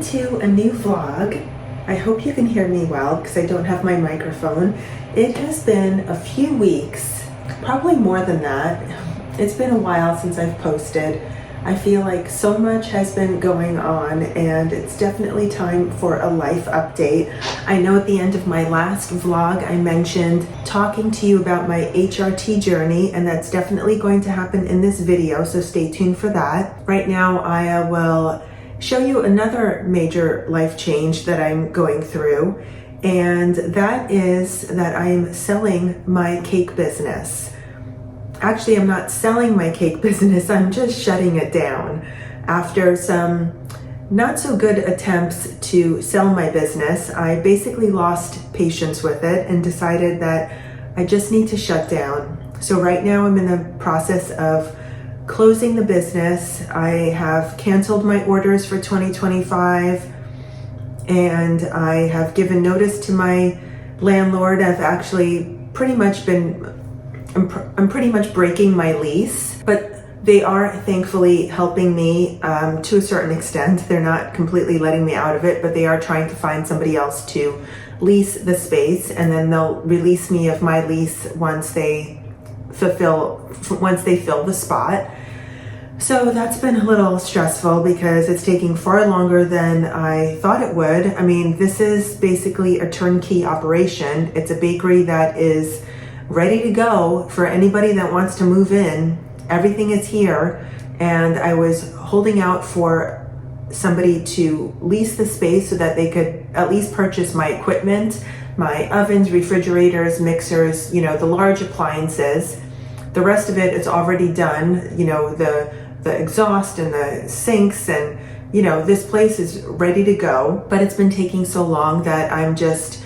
to a new vlog. I hope you can hear me well because I don't have my microphone. It has been a few weeks, probably more than that. It's been a while since I've posted. I feel like so much has been going on and it's definitely time for a life update. I know at the end of my last vlog I mentioned talking to you about my HRT journey, and that's definitely going to happen in this video, so stay tuned for that. Right now I will show you another major life change that I'm going through, and that is that I'm selling my cake business. Actually, I'm not selling my cake business, I'm just shutting it down. After some not so good attempts to sell my business, I basically lost patience with it and decided that I just need to shut down. So right now I'm in the process of closing the business. I have canceled my orders for 2025 and I have given notice to my landlord. I've actually pretty much I'm pretty much breaking my lease, but they are thankfully helping me to a certain extent. They're not completely letting me out of it, but they are trying to find somebody else to lease the space, and then they'll release me of my lease once they fill the spot. So that's been a little stressful because it's taking far longer than I thought it would. I mean, this is basically a turnkey operation. It's a bakery that is ready to go for anybody that wants to move in. Everything is here, and I was holding out for somebody to lease the space so that they could at least purchase my equipment, my ovens, refrigerators, mixers, the large appliances. The rest of it is already done, the exhaust and the sinks, and this place is ready to go. But it's been taking so long that I'm just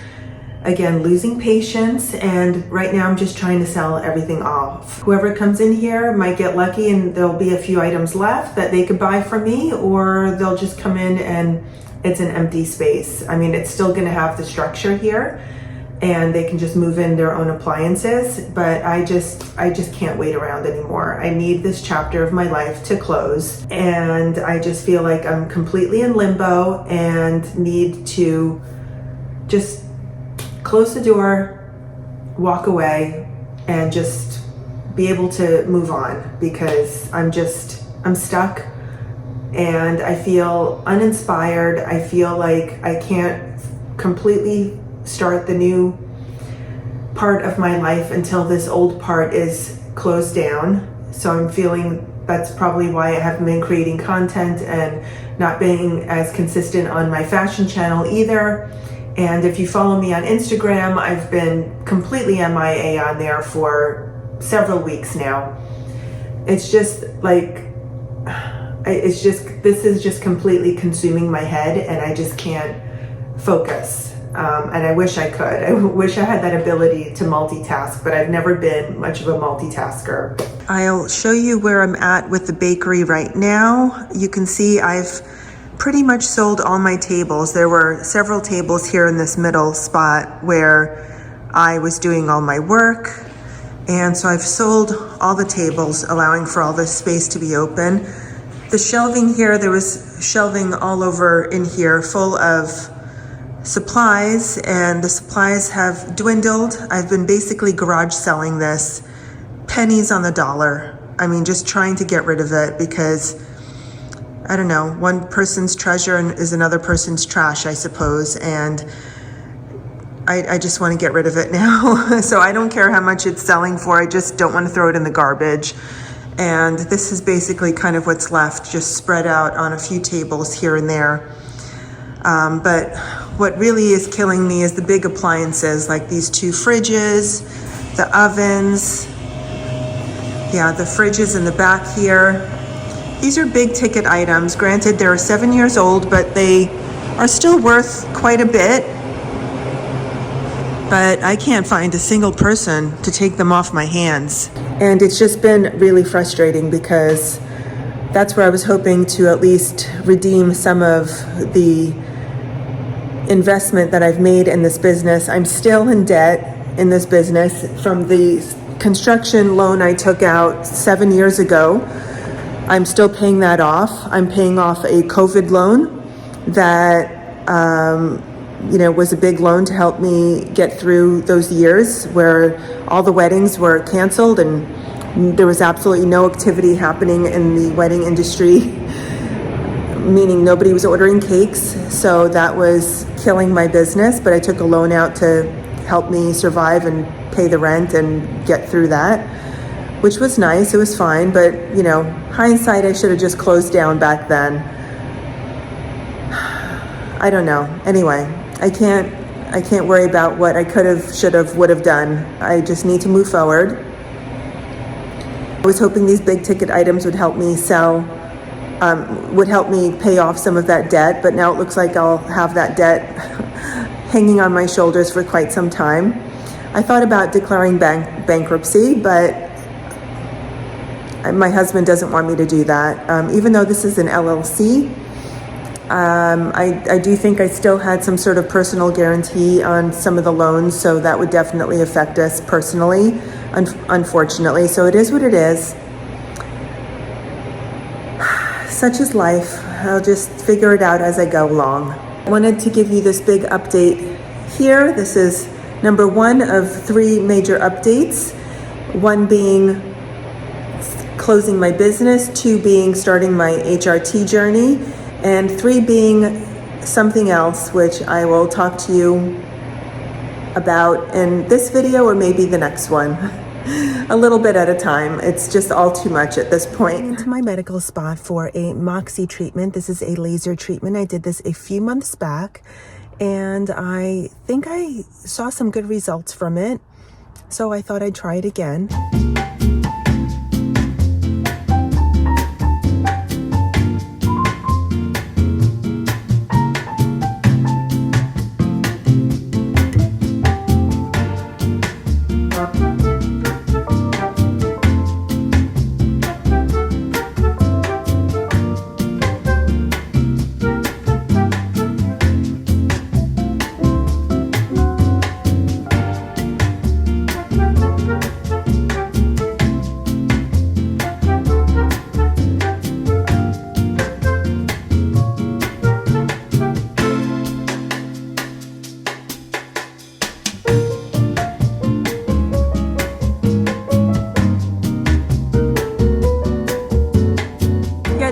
again losing patience, and right now I'm just trying to sell everything off. Whoever comes in here might get lucky and there'll be a few items left that they could buy from me, or they'll just come in and it's an empty space. I mean, it's still going to have the structure here and they can just move in their own appliances, but I just can't wait around anymore. I need this chapter of my life to close, and I just feel like I'm completely in limbo and need to just close the door, walk away, and just be able to move on, because I'm stuck and I feel uninspired. I feel like I can't completely start the new part of my life until this old part is closed down. So I'm feeling that's probably why I haven't been creating content and not being as consistent on my fashion channel either. And if you follow me on Instagram, I've been completely MIA on there for several weeks now. It's just like, this is just completely consuming my head, and I just can't focus. And I wish I could. I wish I had that ability to multitask, but I've never been much of a multitasker. I'll show you where I'm at with the bakery right now. You can see I've pretty much sold all my tables. There were several tables here in this middle spot where I was doing all my work. And so I've sold all the tables, allowing for all this space to be open. The shelving here, there was shelving all over in here full of supplies, and the supplies have dwindled. I've been basically garage selling this, pennies on the dollar. I mean, just trying to get rid of it because, I don't know, one person's treasure is another person's trash, I suppose, and I just want to get rid of it now. So I don't care how much it's selling for, I just don't want to throw it in the garbage. And this is basically kind of what's left, just spread out on a few tables here and there. But what really is killing me is the big appliances, like these two fridges, the ovens, the fridge is in the back here. These are big ticket items. Granted, they're 7 years old, but they are still worth quite a bit. But I can't find a single person to take them off my hands. And it's just been really frustrating because that's where I was hoping to at least redeem some of the investment that I've made in this business. I'm still in debt in this business from the construction loan I took out 7 years ago. I'm still paying that off. I'm paying off a COVID loan that was a big loan to help me get through those years where all the weddings were canceled and there was absolutely no activity happening in the wedding industry, meaning nobody was ordering cakes. So that was killing my business, but I took a loan out to help me survive and pay the rent and get through that, which was nice. It was fine, but hindsight, I should have just closed down back then. I don't know. Anyway, I can't worry about what I could have, should have, would have done. I just need to move forward. I was hoping these big ticket items would help me would help me pay off some of that debt, but now it looks like I'll have that debt hanging on my shoulders for quite some time. I thought about declaring bankruptcy, but my husband doesn't want me to do that. Even though this is an LLC, I do think I still had some sort of personal guarantee on some of the loans, so that would definitely affect us personally, unfortunately. So it is what it is. Such is life. I'll just figure it out as I go along. I wanted to give you this big update here. This is number 1 of 3 major updates. 1 being closing my business, 2 being starting my HRT journey, and 3 being something else, which I will talk to you about in this video or maybe the next one. A little bit at a time. It's just all too much at this point. Into my medical spot for a Moxie treatment. This is a laser treatment. I did this a few months back, and I think I saw some good results from it, so I thought I'd try it again.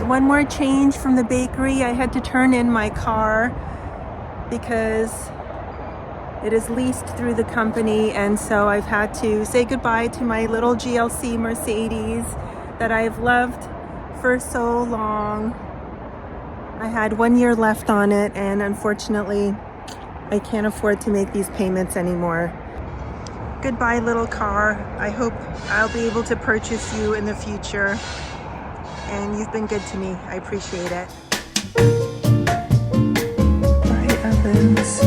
One more change from the bakery. I had to turn in my car because it is leased through the company, and so I've had to say goodbye to my little GLC Mercedes that I've loved for so long. I had 1 year left on it, and unfortunately I can't afford to make these payments anymore. Goodbye, little car. I hope I'll be able to purchase you in the future. And you've been good to me. I appreciate it. Bye, Evans.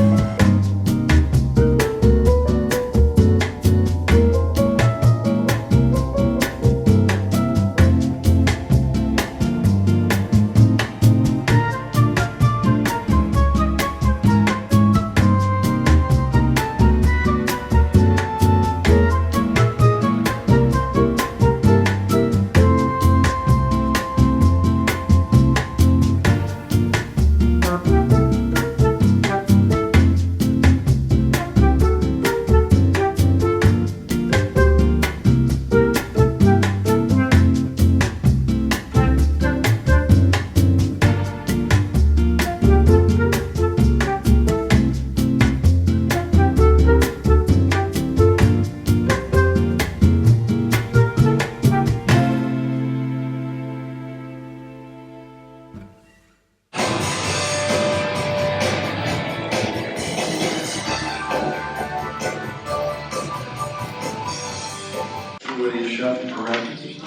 Shut parentheses.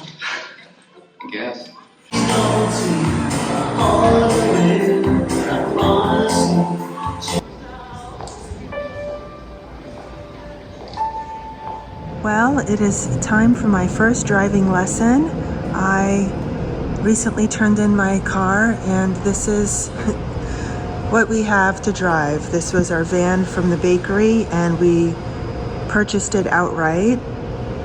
I guess. Well, it is time for my first driving lesson. I recently turned in my car, and this is what we have to drive. This was our van from the bakery, and we purchased it outright.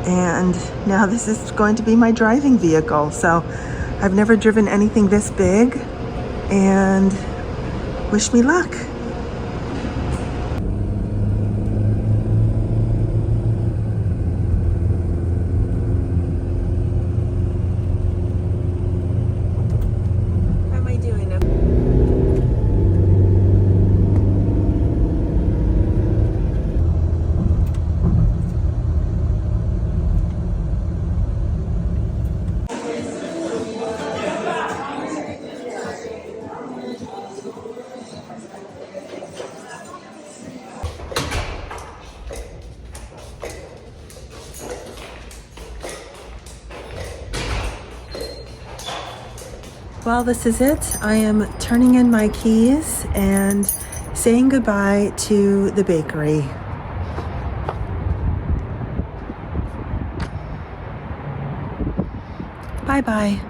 And now this is going to be my driving vehicle. So I've never driven anything this big, and Wish me luck. How am I doing? Well, this is it. I am turning in my keys and saying goodbye to the bakery. Bye-bye.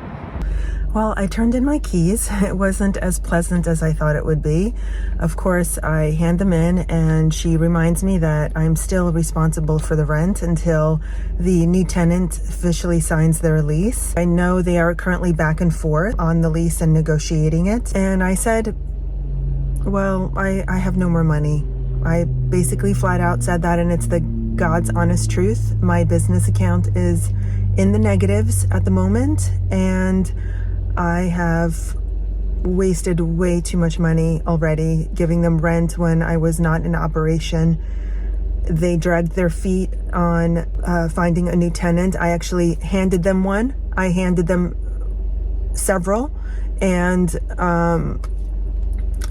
Well, I turned in my keys. It wasn't as pleasant as I thought it would be. Of course, I hand them in and she reminds me that I'm still responsible for the rent until the new tenant officially signs their lease. I know they are currently back and forth on the lease and negotiating it. And I said, well, I have no more money. I basically flat out said that, and it's the God's honest truth. My business account is in the negatives at the moment, and I have wasted way too much money already giving them rent when I was not in operation. They dragged their feet on finding a new tenant. I actually handed them one. I handed them several, and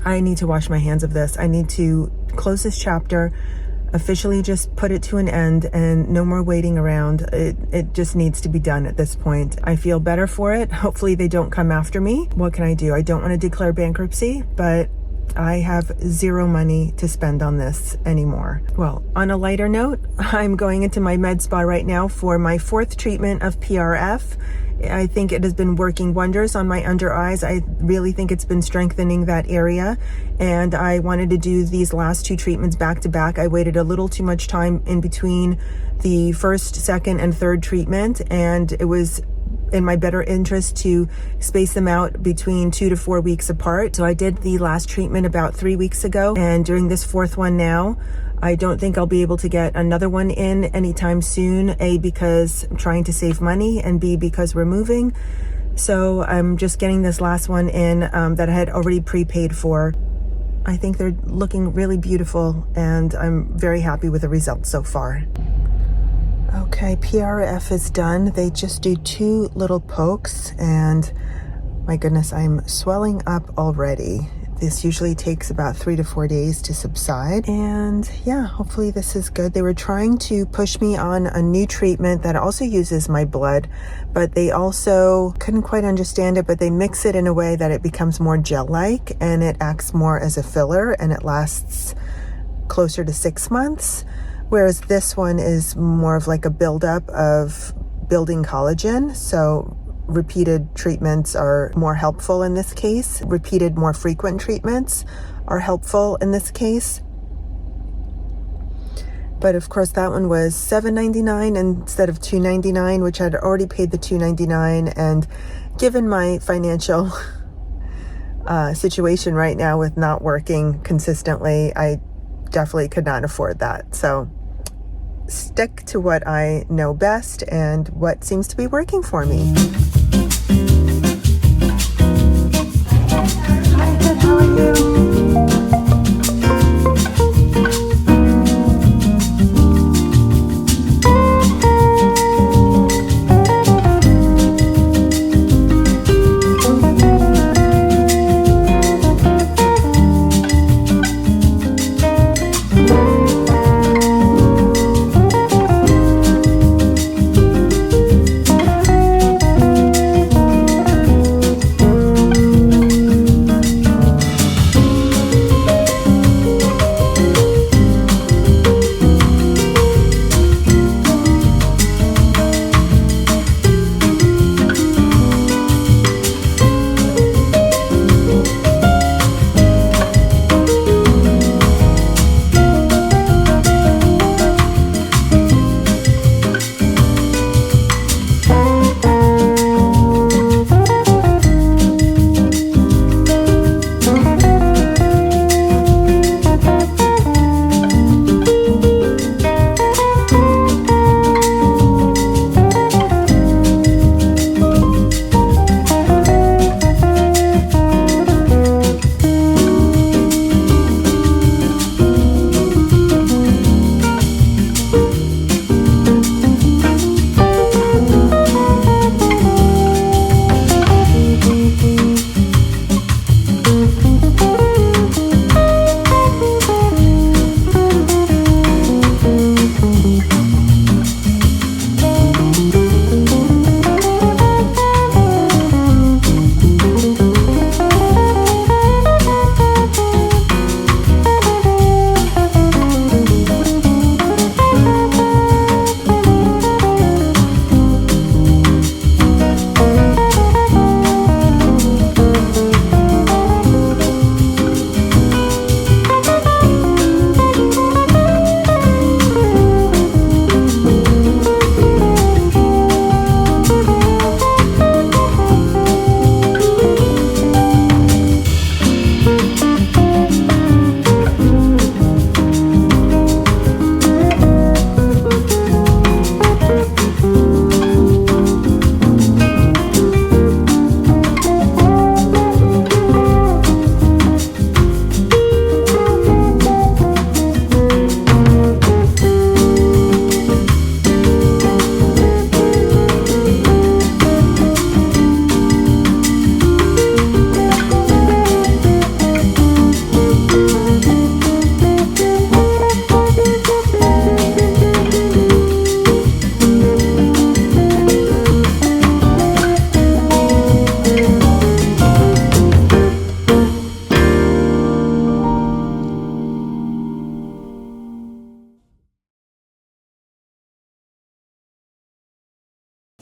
I need to wash my hands of this. I need to close this chapter, officially just put it to an end, and no more waiting around. It just needs to be done at this point. I feel better for it. Hopefully they don't come after me. What can I do? I don't want to declare bankruptcy, but I have zero money to spend on this anymore. Well, on a lighter note, I'm going into my med spa right now for my 4th treatment of PRF. I think it has been working wonders on my under eyes. I really think it's been strengthening that area. And I wanted to do these last 2 treatments back to back. I waited a little too much time in between the first, second, and third treatment. And it was in my better interest to space them out between 2 to 4 weeks apart. So I did the last treatment about 3 weeks ago. And during this 4th one now, I don't think I'll be able to get another one in anytime soon, A, because I'm trying to save money, and B, because we're moving. So I'm just getting this last one in that I had already prepaid for. I think they're looking really beautiful, and I'm very happy with the results so far. Okay, PRF is done. They just do 2 little pokes, and my goodness, I'm swelling up already. This usually takes about 3 to 4 days to subside. And yeah, hopefully this is good. They were trying to push me on a new treatment that also uses my blood, but they also couldn't quite understand it, but they mix it in a way that it becomes more gel-like, and it acts more as a filler, and it lasts closer to 6 months. Whereas this one is more of like a buildup of building collagen. So repeated treatments are more helpful in this case. Repeated, more frequent treatments are helpful in this case. But of course, that one was $7.99 instead of $2.99, which I'd already paid the $2.99. And given my financial situation right now with not working consistently, I definitely could not afford that. So stick to what I know best and what seems to be working for me. Hi, good. How are you?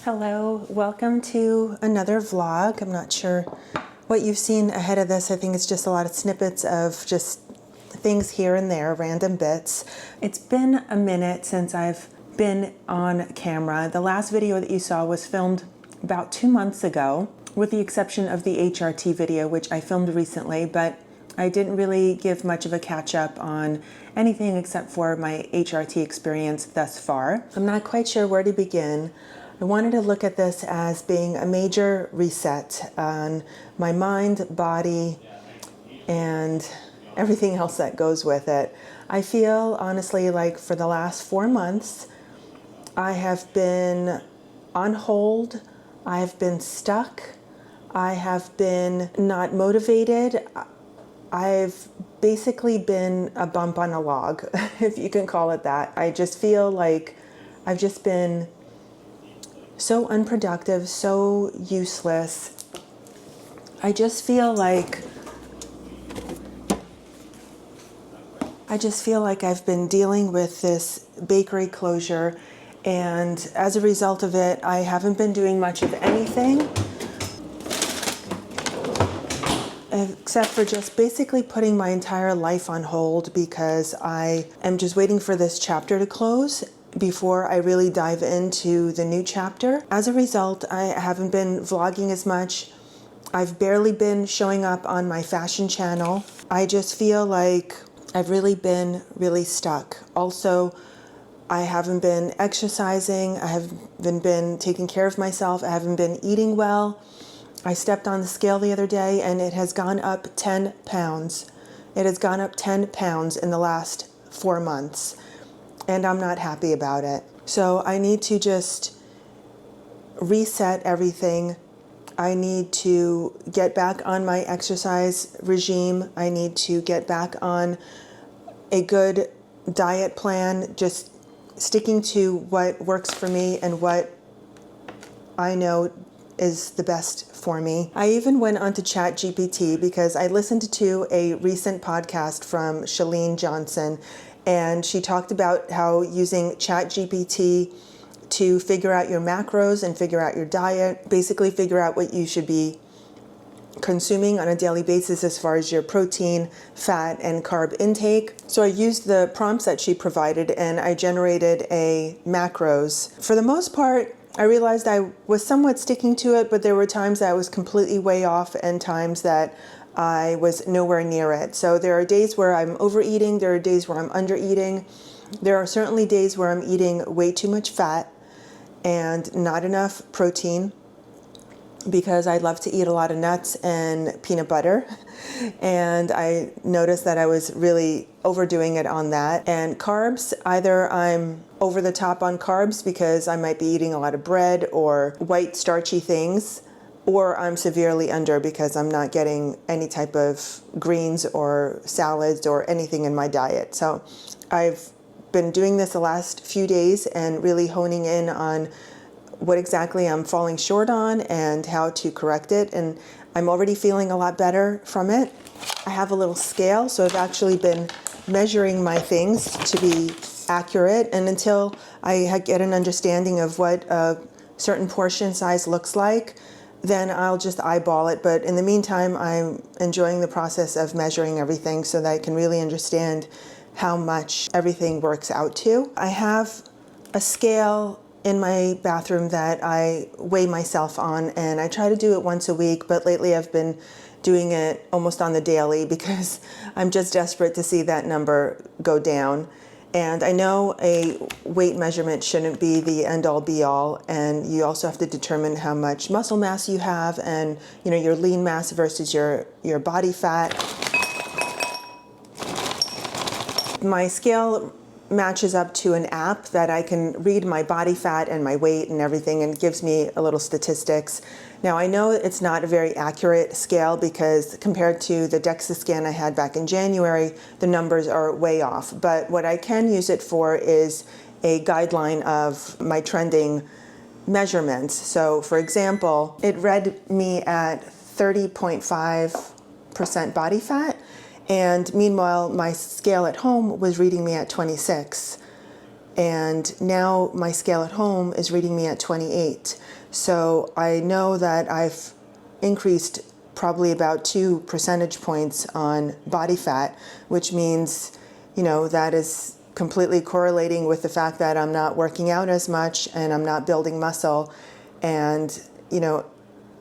Hello, welcome to another vlog. I'm not sure what you've seen ahead of this. I think it's just a lot of snippets of just things here and there, random bits. It's been a minute since I've been on camera. The last video that you saw was filmed about 2 months ago, with the exception of the HRT video, which I filmed recently, but I didn't really give much of a catch up on anything except for my HRT experience thus far. I'm not quite sure where to begin. I wanted to look at this as being a major reset on my mind, body, and everything else that goes with it. I feel honestly like for the last 4 months, I have been on hold, I have been stuck, I have been not motivated. I've basically been a bump on a log, if you can call it that. I just feel like I've just been so unproductive, so useless. I just feel like I've been dealing with this bakery closure, and as a result of it, I haven't been doing much of anything except for just basically putting my entire life on hold because I am just waiting for this chapter to close before I really dive into the new chapter. As a result, I haven't been vlogging as much. I've barely been showing up on my fashion channel. I just feel like I've really been stuck. Also, I haven't been exercising. I haven't been taking care of myself. I haven't been eating well. I stepped on the scale the other day and it has gone up 10 pounds. It has gone up 10 pounds in the last 4 months, and I'm not happy about it. So I need to just reset everything. I need to get back on my exercise regime. I need to get back on a good diet plan, just sticking to what works for me and what I know is the best for me. I even went onto ChatGPT because I listened to a recent podcast from Chalene Johnson, and she talked about how using ChatGPT to figure out your macros and figure out your diet, basically figure out what you should be consuming on a daily basis as far as your protein, fat, and carb intake. So I used the prompts that she provided and I generated a macros. For the most part, I realized I was somewhat sticking to it, but there were times that I was completely way off and times that I was nowhere near it. So there are days where I'm overeating, there are days where I'm undereating. There are certainly days where I'm eating way too much fat and not enough protein, because I love to eat a lot of nuts and peanut butter. And I noticed that I was really overdoing it on that. And carbs, either I'm over the top on carbs because I might be eating a lot of bread or white starchy things, or I'm severely under because I'm not getting any type of greens or salads or anything in my diet. So I've been doing this the last few days and really honing in on what exactly I'm falling short on and how to correct it. And I'm already feeling a lot better from it. I have a little scale, so I've actually been measuring my things to be accurate. And until I get an understanding of what a certain portion size looks like, then I'll just eyeball it. But in the meantime, I'm enjoying the process of measuring everything so that I can really understand how much everything works out to. I have a scale in my bathroom that I weigh myself on, and I try to do it once a week, but lately I've been doing it almost on the daily because I'm just desperate to see that number go down. And I know a weight measurement shouldn't be the end-all be-all, and you also have to determine how much muscle mass you have and your lean mass versus your body fat. My scale matches up to an app that I can read my body fat and my weight and everything, and it gives me a little statistics. Now I know it's not a very accurate scale because compared to the DEXA scan I had back in January, the numbers are way off. But what I can use it for is a guideline of my trending measurements. So for example, it read me at 30.5% body fat, and meanwhile my scale at home was reading me at 26. And now my scale at home is reading me at 28. So I know that I've increased probably about 2 percentage points on body fat, which means, that is completely correlating with the fact that I'm not working out as much and I'm not building muscle. And,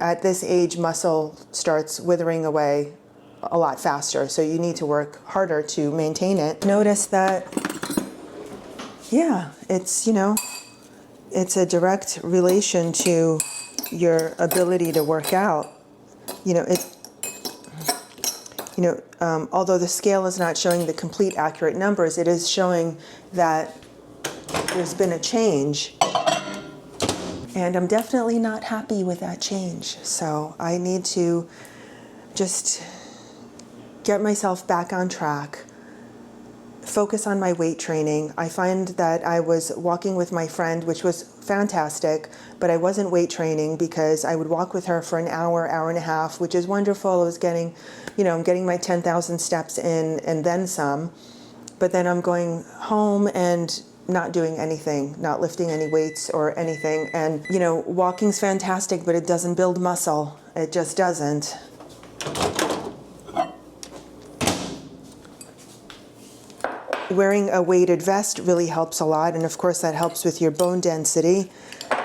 at this age, muscle starts withering away a lot faster. So you need to work harder to maintain it. Notice that, it's a direct relation to your ability to work out. Although the scale is not showing the complete accurate numbers, it is showing that there's been a change. And I'm definitely not happy with that change. So I need to just get myself back on track, focus on my weight training. I find that I was walking with my friend, which was fantastic, but I wasn't weight training because I would walk with her for an hour, hour and a half, which is wonderful. I was getting, I'm getting my 10,000 steps in and then some. But then I'm going home and not doing anything, not lifting any weights or anything. And, walking's fantastic, but it doesn't build muscle. It just doesn't. Wearing a weighted vest really helps a lot, and of course that helps with your bone density,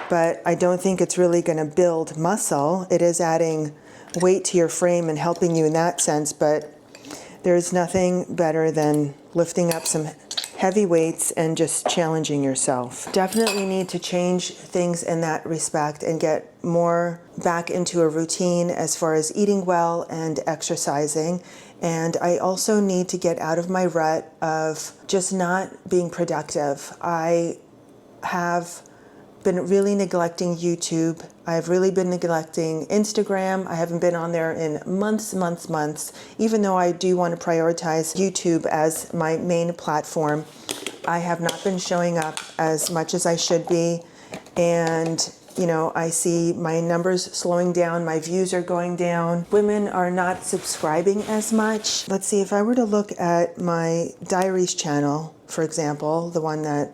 but I don't think it's really going to build muscle. It is adding weight to your frame and helping you in that sense, but there's nothing better than lifting up some heavy weights and just challenging yourself. Definitely need to change things in that respect and get more back into a routine as far as eating well and exercising. And I also need to get out of my rut of just not being productive. I have been really neglecting YouTube. I've really been neglecting Instagram. I haven't been on there in months, even though I do want to prioritize YouTube as my main platform. I have not been showing up as much as I should be. And I see my numbers slowing down, my views are going down. Women are not subscribing as much. Let's see, if I were to look at my diaries channel, for example, the one that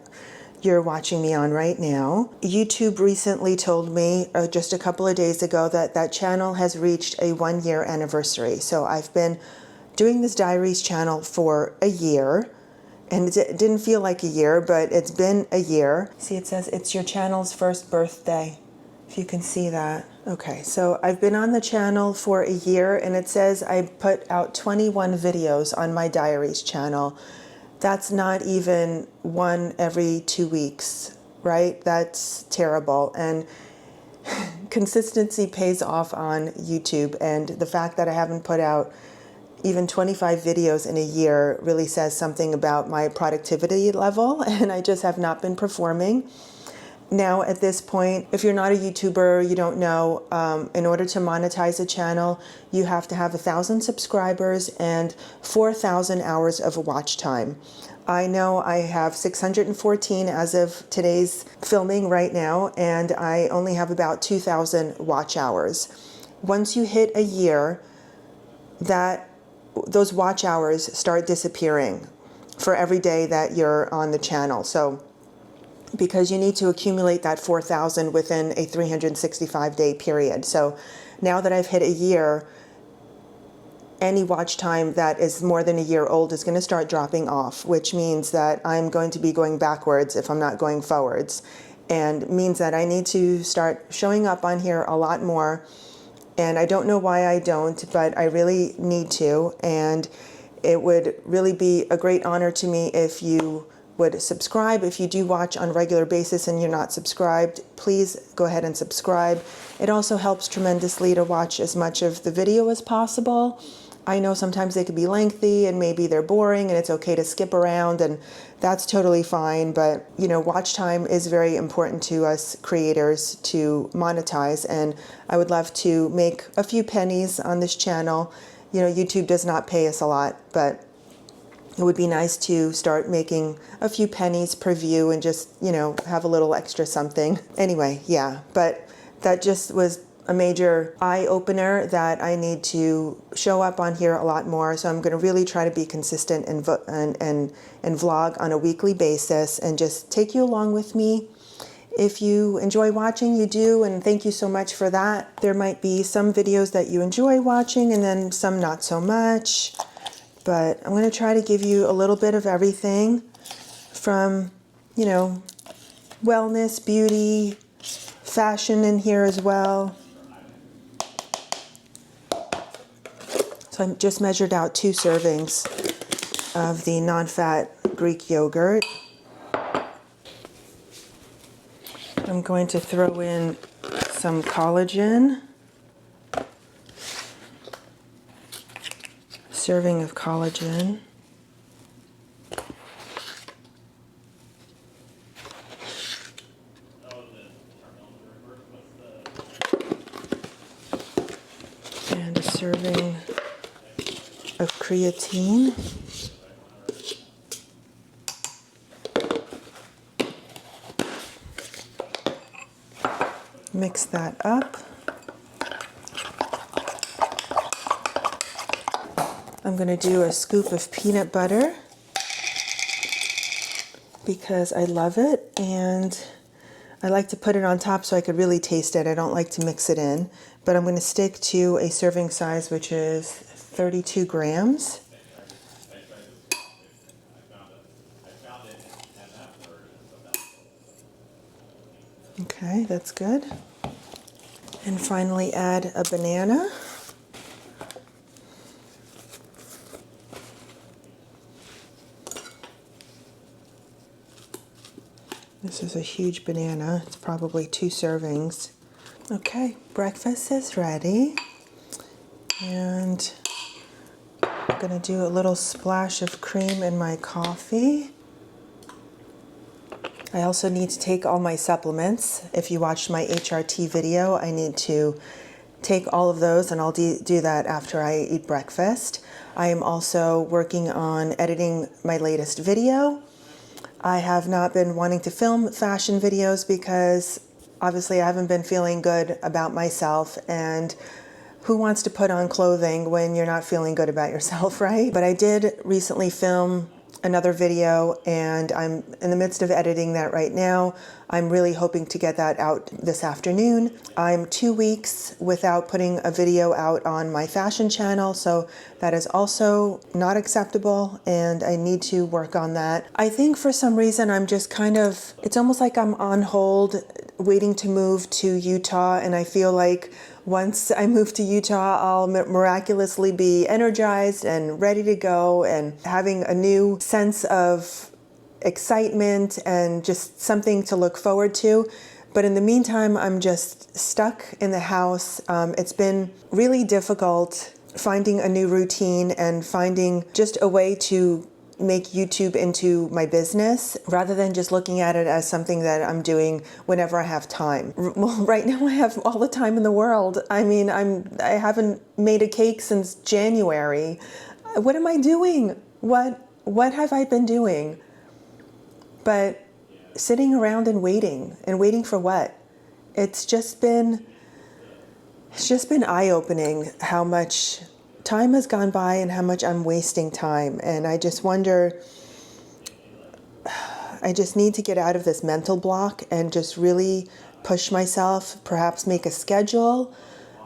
you're watching me on right now, YouTube recently told me just a couple of days ago that that channel has reached a 1-year anniversary. So I've been doing this diaries channel for a year. And it didn't feel like a year, but it's been a year. See, it says it's your channel's first birthday, if you can see that. Okay, so I've been on the channel for a year, and it says I put out 21 videos on my diaries channel. That's not even one every 2 weeks, right? That's terrible. And consistency pays off on YouTube, and the fact that I haven't put out even 25 videos in a year really says something about my productivity level, and I just have not been performing. Now at this point, if you're not a YouTuber, you don't know, in order to monetize a channel, you have to have 1,000 subscribers and 4,000 hours of watch time. I know I have 614 as of today's filming right now, and I only have about 2,000 watch hours. Once you hit a year, those watch hours start disappearing for every day that you're on the channel. So because you need to accumulate that 4,000 within a 365-day period. So now that I've hit a year, any watch time that is more than a year old is going to start dropping off, which means that I'm going to be going backwards if I'm not going forwards, and means that I need to start showing up on here a lot more. And I don't know why I don't, but I really need to. And it would really be a great honor to me if you would subscribe. If you do watch on a regular basis and you're not subscribed, please go ahead and subscribe. It also helps tremendously to watch as much of the video as possible. I know sometimes they could be lengthy and maybe they're boring, and it's okay to skip around, and that's totally fine. But, watch time is very important to us creators to monetize, and I would love to make a few pennies on this channel. YouTube does not pay us a lot, but it would be nice to start making a few pennies per view and just, have a little extra something. Anyway, yeah, but that just was a major eye-opener that I need to show up on here a lot more. So I'm going to really try to be consistent and vlog on a weekly basis and just take you along with me. If you enjoy watching, you do, and thank you so much for that. There might be some videos that you enjoy watching and then some not so much, but I'm going to try to give you a little bit of everything from, you know, wellness, beauty, fashion in here as well. So I just measured out 2 servings of the non-fat Greek yogurt. I'm going to throw in some collagen. Serving of collagen. And a serving of creatine. Mix that up. I'm going to do a scoop of peanut butter because I love it, and I like to put it on top so I could really taste it. I don't like to mix it in, but I'm going to stick to a serving size, which is 32 grams. Okay, that's good. And finally add a banana. This is a huge banana. It's probably 2 servings. Okay, breakfast is ready. And I'm gonna do a little splash of cream in my coffee. I also need to take all my supplements. If you watched my HRT video, I need to take all of those, and I'll do that after I eat breakfast. I am also working on editing my latest video. I have not been wanting to film fashion videos because obviously I haven't been feeling good about myself, and who wants to put on clothing when you're not feeling good about yourself, right? But I did recently film another video, and I'm in the midst of editing that right now. I'm really hoping to get that out this afternoon. I'm 2 weeks without putting a video out on my fashion channel, so that is also not acceptable, and I need to work on that. I think for some reason I'm just kind of, it's almost like I'm on hold waiting to move to Utah, and I feel like once I move to Utah, I'll miraculously be energized and ready to go and having a new sense of excitement and just something to look forward to. But in the meantime, I'm just stuck in the house. It's been really difficult finding a new routine and finding just a way to make YouTube into my business rather than just looking at it as something that I'm doing whenever I have time. Well, right now I have all the time in the world. I mean, I haven't made a cake since January. What am I doing? What have I been doing? But sitting around and waiting for what? It's just been eye-opening how much time has gone by and how much I'm wasting time. And I just wonder, I just need to get out of this mental block and just really push myself, perhaps make a schedule.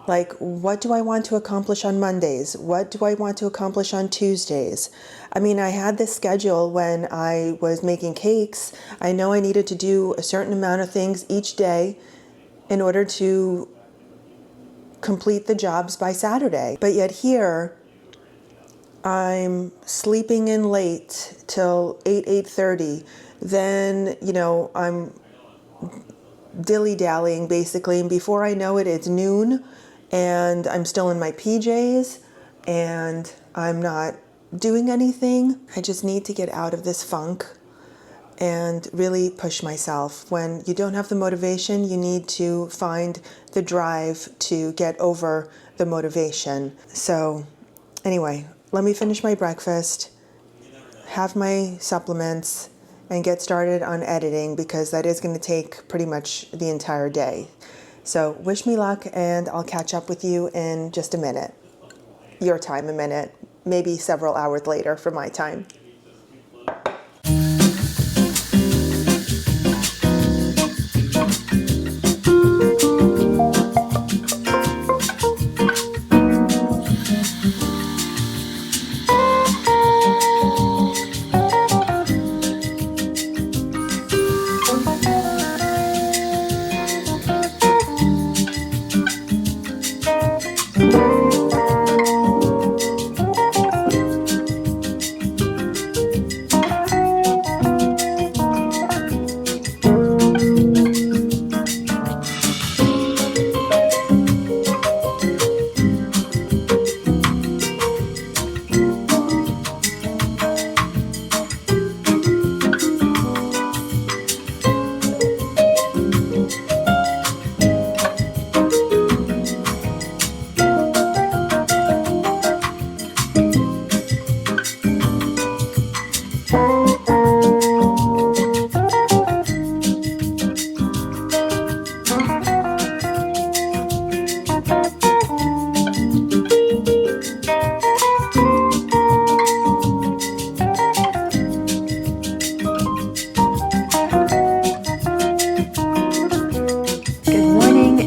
Like, what do I want to accomplish on Mondays? What do I want to accomplish on Tuesdays? I mean, I had this schedule when I was making cakes. I know I needed to do a certain amount of things each day in order to complete the jobs by Saturday. But yet here, I'm sleeping in late till 8:30. Then, I'm dilly-dallying basically. And before I know it, it's noon and I'm still in my PJs and I'm not doing anything. I just need to get out of this funk and really push myself. When you don't have the motivation, you need to find the drive to get over the motivation. So anyway, let me finish my breakfast, have my supplements, and get started on editing because that is going to take pretty much the entire day. So wish me luck, and I'll catch up with you in just a minute. Your time, a minute, maybe several hours later for my time.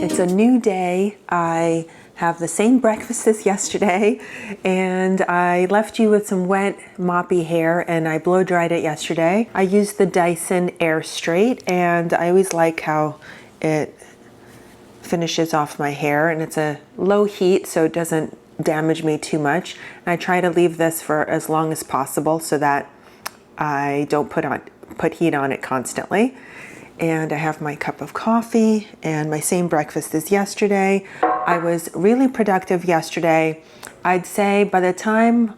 It's a new day. I have the same breakfast as yesterday, and I left you with some wet moppy hair, and I blow dried it yesterday. I used the Dyson Air Straight, and I always like how it finishes off my hair, and it's a low heat so it doesn't damage me too much. And I try to leave this for as long as possible so that I don't put heat on it constantly. And I have my cup of coffee and my same breakfast as yesterday. I was really productive yesterday. I'd say by the time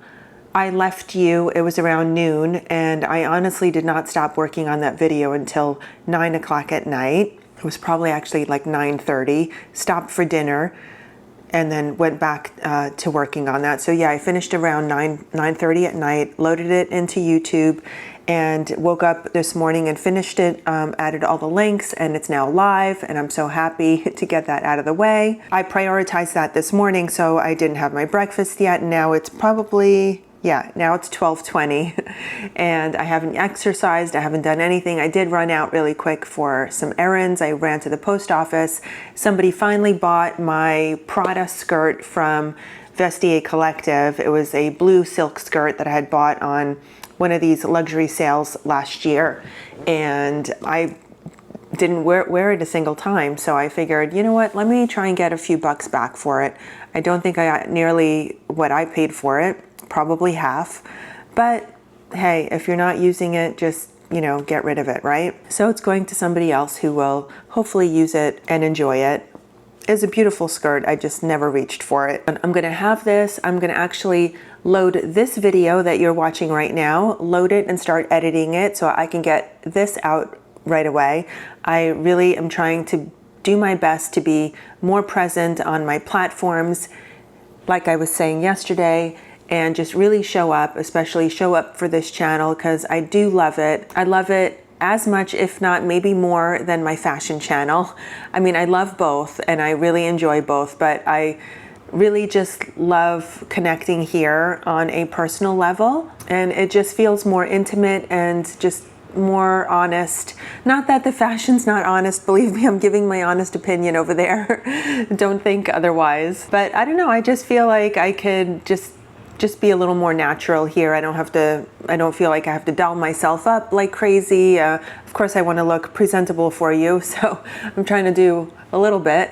I left you, it was around noon, and I honestly did not stop working on that video until 9 o'clock at night. It was probably actually like 9:30, stopped for dinner, and then went back to working on that. So yeah, I finished around 9:30 at night, loaded it into YouTube, and woke up this morning and finished it, added all the links, and it's now live, and I'm so happy to get that out of the way. I prioritized that this morning, so I didn't have my breakfast yet, and now it's probably, now it's 12:20, and I haven't exercised, I haven't done anything. I did run out really quick for some errands. I ran to the post office. Somebody finally bought my Prada skirt from Vestiaire Collective. It was a blue silk skirt that I had bought on one of these luxury sales last year, and I didn't wear it a single time, so I figured, you know what, let me try and get a few bucks back for it. I don't think I got nearly what I paid for it, probably half, but hey, if you're not using it, just, get rid of it, right? So it's going to somebody else who will hopefully use it and enjoy it. It's a beautiful skirt, I just never reached for it. And I'm gonna have this, I'm gonna actually load this video that you're watching right now, load it and start editing it so I can get this out right away. I really am trying to do my best to be more present on my platforms, like I was saying yesterday, and just really show up, especially show up for this channel, because I do love it. I love it as much, if not maybe more, than my fashion channel. I mean, I love both and I really enjoy both, but I really just love connecting here on a personal level, and it just feels more intimate and just more honest. Not that the fashion's not honest, believe me, I'm giving my honest opinion over there. Don't think otherwise. But I don't know, I just feel like I could just be a little more natural here. I don't feel like I have to doll myself up like crazy. Of course I want to look presentable for you, so I'm trying to do a little bit.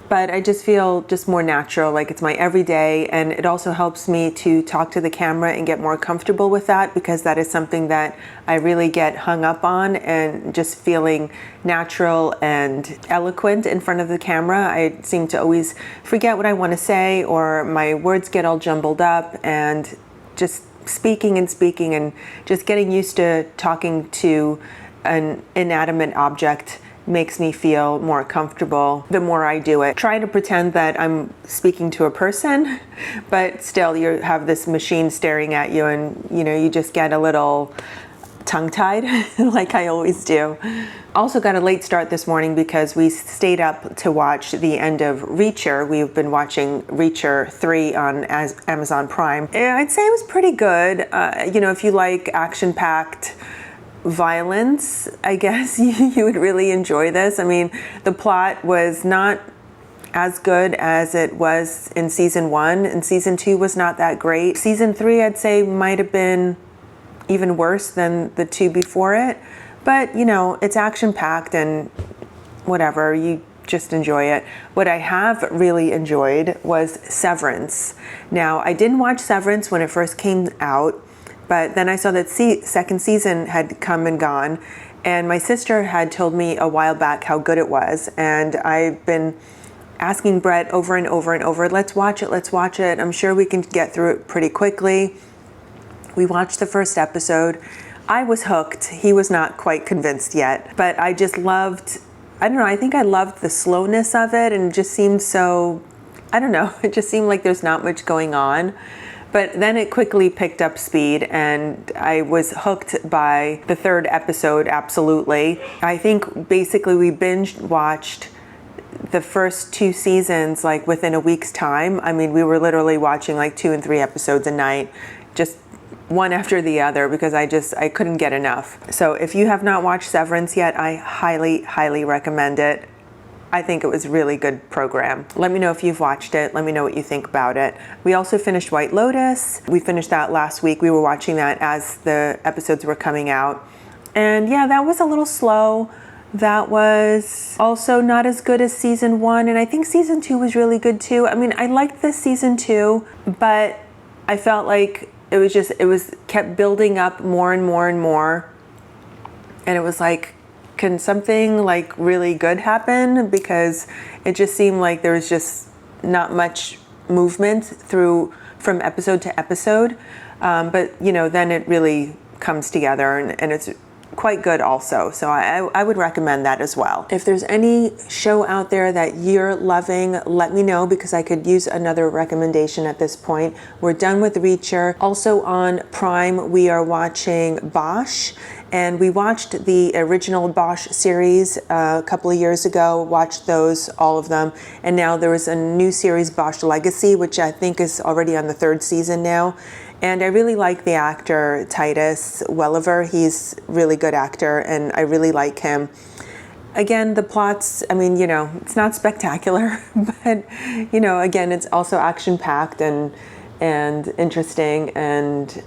But I just feel just more natural, like it's my everyday, and it also helps me to talk to the camera and get more comfortable with that, because that is something that I really get hung up on, and just feeling natural and eloquent in front of the camera. I seem to always forget what I want to say, or my words get all jumbled up, and just speaking and just getting used to talking to an inanimate object makes me feel more comfortable the more I do it. Try to pretend that I'm speaking to a person, but still you have this machine staring at you, and you just get a little tongue-tied like I always do. Also got a late start this morning because we stayed up to watch the end of Reacher. We've been watching Reacher 3 on Amazon Prime. I'd say it was pretty good. If you like action-packed violence, I guess you would really enjoy this. I mean, the plot was not as good as it was in season 1, and season 2 was not that great. Season 3, I'd say, might have been even worse than the 2 before it. But, it's action-packed and whatever, you just enjoy it. What I have really enjoyed was Severance. Now, I didn't watch Severance when it first came out, but then I saw that second season had come and gone, and my sister had told me a while back how good it was, and I've been asking Brett over and over and over, let's watch it. I'm sure we can get through it pretty quickly. We watched the first episode. I was hooked. He was not quite convinced yet, but I just loved, I think I loved the slowness of it, and it just seemed so, it just seemed like there's not much going on. But then it quickly picked up speed, and I was hooked by the third episode, absolutely. I think basically we binge watched the first 2 seasons like within a week's time. I mean, we were literally watching like 2 and 3 episodes a night, just one after the other, because I couldn't get enough. So if you have not watched Severance yet, I highly, highly recommend it. I think it was a really good program. Let me know if you've watched it. Let me know what you think about it. We also finished White Lotus. We finished that last week. We were watching that as the episodes were coming out. And yeah, that was a little slow. That was also not as good as season 1, and I think season 2 was really good too. I mean, I liked this season 2, but I felt like it was kept building up more and more and more, and it was like, can something like really good happen? Because it just seemed like there was just not much movement from episode to episode, but then it really comes together, and it's quite good also. So I would recommend that as well. If there's any show out there that you're loving, let me know, because I could use another recommendation at this point. We're done with Reacher. Also on Prime, we are watching Bosch, and we watched the original Bosch series a couple of years ago, watched those, all of them, and now there is a new series, Bosch Legacy, which I think is already on the 3rd season now. And I really like the actor Titus Welliver. He's a really good actor, and I really like him. Again, the plots, I mean, it's not spectacular, but, again, it's also action-packed and interesting, and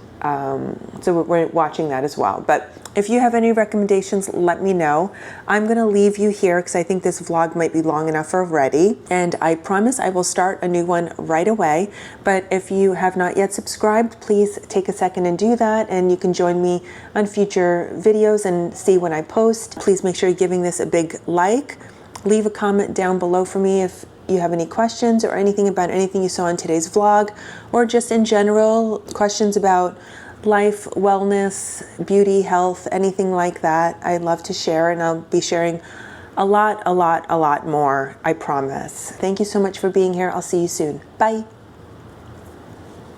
so we're watching that as well. But if you have any recommendations, let me know. I'm going to leave you here because I think this vlog might be long enough already, and I promise I will start a new one right away. But if you have not yet subscribed, please take a second and do that, and you can join me on future videos and see when I post. Please make sure you're giving this a big like. Leave a comment down below for me if you have any questions or anything about anything you saw in today's vlog, or just in general questions about life, wellness, beauty, health, anything like that. I'd love to share, and I'll be sharing a lot more, I promise. Thank you so much for being here. I'll see you soon. Bye.